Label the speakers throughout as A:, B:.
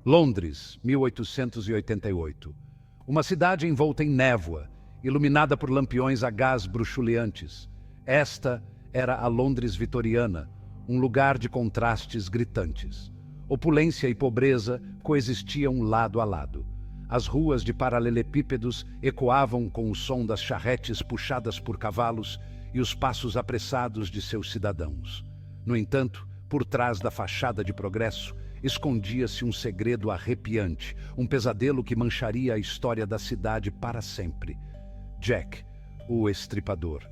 A: Londres, 1888. Uma cidade envolta em névoa, iluminada por lampiões a gás bruxuleantes. Esta era a Londres vitoriana, um lugar de contrastes gritantes. Opulência e pobreza coexistiam lado a lado. As ruas de paralelepípedos ecoavam com o som das charretes puxadas por cavalos e os passos apressados de seus cidadãos. No entanto, por trás da fachada de progresso, escondia-se um segredo arrepiante, um pesadelo que mancharia a história da cidade para sempre. Jack, o Estripador.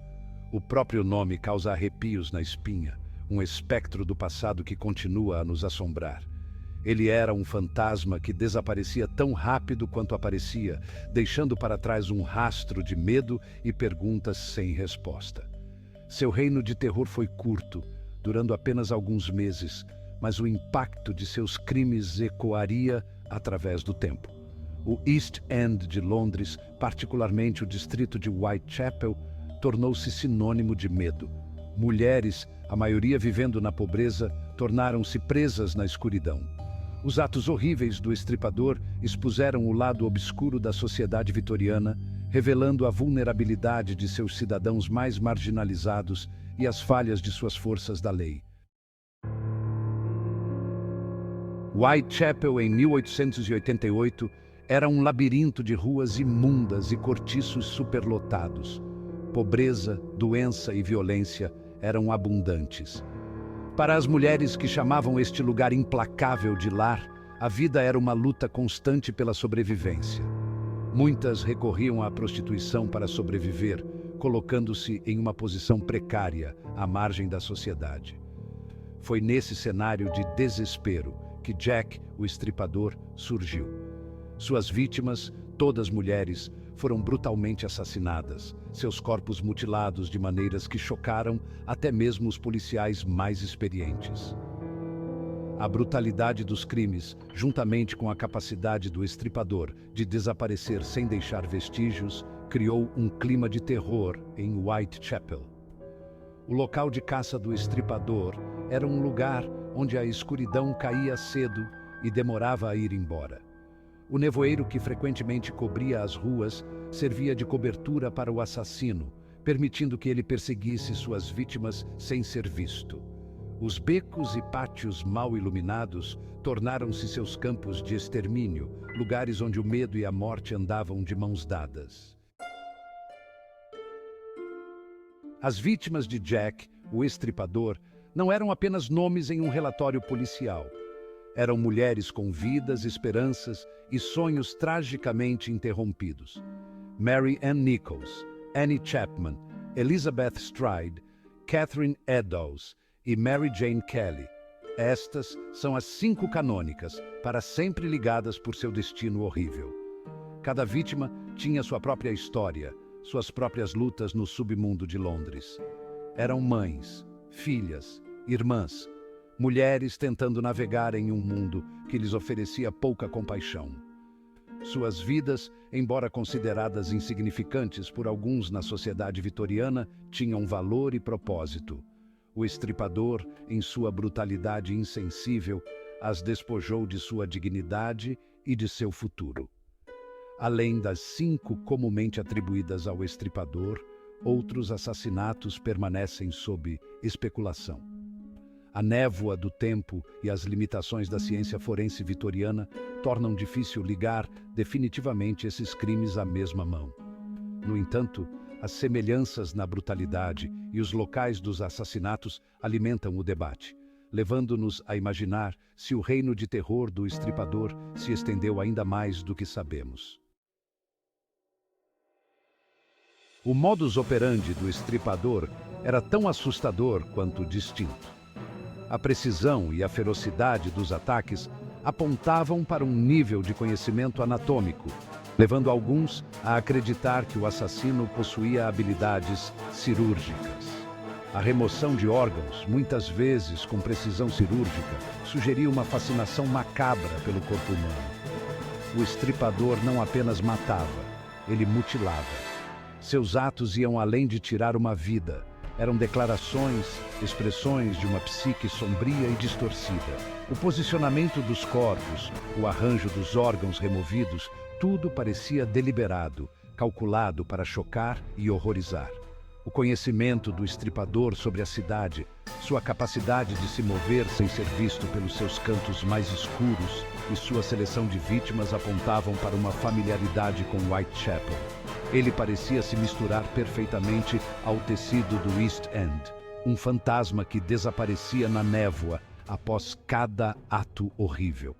A: O próprio nome causa arrepios na espinha, um espectro do passado que continua a nos assombrar. Ele era um fantasma que desaparecia tão rápido quanto aparecia, deixando para trás um rastro de medo e perguntas sem resposta. Seu reino de terror foi curto, durando apenas alguns meses, mas o impacto de seus crimes ecoaria através do tempo. O East End de Londres, particularmente o distrito de Whitechapel, tornou-se sinônimo de medo. Mulheres, a maioria vivendo na pobreza, tornaram-se presas na escuridão. Os atos horríveis do Estripador expuseram o lado obscuro da sociedade vitoriana, revelando a vulnerabilidade de seus cidadãos mais marginalizados e as falhas de suas forças da lei. Whitechapel, em 1888, era um labirinto de ruas imundas e cortiços superlotados. Pobreza, doença e violência eram abundantes. Para as mulheres que chamavam este lugar implacável de lar, a vida era uma luta constante pela sobrevivência. Muitas recorriam à prostituição para sobreviver, colocando-se em uma posição precária à margem da sociedade. Foi nesse cenário de desespero que Jack, o Estripador, surgiu. Suas vítimas, todas mulheres, foram brutalmente assassinadas, seus corpos mutilados de maneiras que chocaram até mesmo os policiais mais experientes. A brutalidade dos crimes, juntamente com a capacidade do Estripador de desaparecer sem deixar vestígios, criou um clima de terror em Whitechapel. O local de caça do Estripador era um lugar onde a escuridão caía cedo e demorava a ir embora. O nevoeiro que frequentemente cobria as ruas servia de cobertura para o assassino, permitindo que ele perseguisse suas vítimas sem ser visto. Os becos e pátios mal iluminados tornaram-se seus campos de extermínio, lugares onde o medo e a morte andavam de mãos dadas. As vítimas de Jack, o Estripador, não eram apenas nomes em um relatório policial. Eram mulheres com vidas, esperanças e sonhos tragicamente interrompidos. Mary Ann Nichols, Annie Chapman, Elizabeth Stride, Catherine Eddowes e Mary Jane Kelly. Estas são as 5 canônicas, para sempre ligadas por seu destino horrível. Cada vítima tinha sua própria história, suas próprias lutas no submundo de Londres. Eram mães, filhas, irmãs, mulheres tentando navegar em um mundo que lhes oferecia pouca compaixão. Suas vidas, embora consideradas insignificantes por alguns na sociedade vitoriana, tinham valor e propósito. O Estripador, em sua brutalidade insensível, as despojou de sua dignidade e de seu futuro. Além das 5 comumente atribuídas ao Estripador, outros assassinatos permanecem sob especulação. A névoa do tempo e as limitações da ciência forense vitoriana tornam difícil ligar definitivamente esses crimes à mesma mão. No entanto, as semelhanças na brutalidade e os locais dos assassinatos alimentam o debate, levando-nos a imaginar se o reino de terror do Estripador se estendeu ainda mais do que sabemos. O modus operandi do Estripador era tão assustador quanto distinto. A precisão e a ferocidade dos ataques apontavam para um nível de conhecimento anatômico, levando alguns a acreditar que o assassino possuía habilidades cirúrgicas. A remoção de órgãos, muitas vezes com precisão cirúrgica, sugeria uma fascinação macabra pelo corpo humano. O Estripador não apenas matava, ele mutilava. Seus atos iam além de tirar uma vida. Eram declarações, expressões de uma psique sombria e distorcida. O posicionamento dos corpos, o arranjo dos órgãos removidos, tudo parecia deliberado, calculado para chocar e horrorizar. O conhecimento do estripador sobre a cidade, sua capacidade de se mover sem ser visto pelos seus cantos mais escuros e sua seleção de vítimas apontavam para uma familiaridade com Whitechapel. Ele parecia se misturar perfeitamente ao tecido do East End, um fantasma que desaparecia na névoa após cada ato horrível.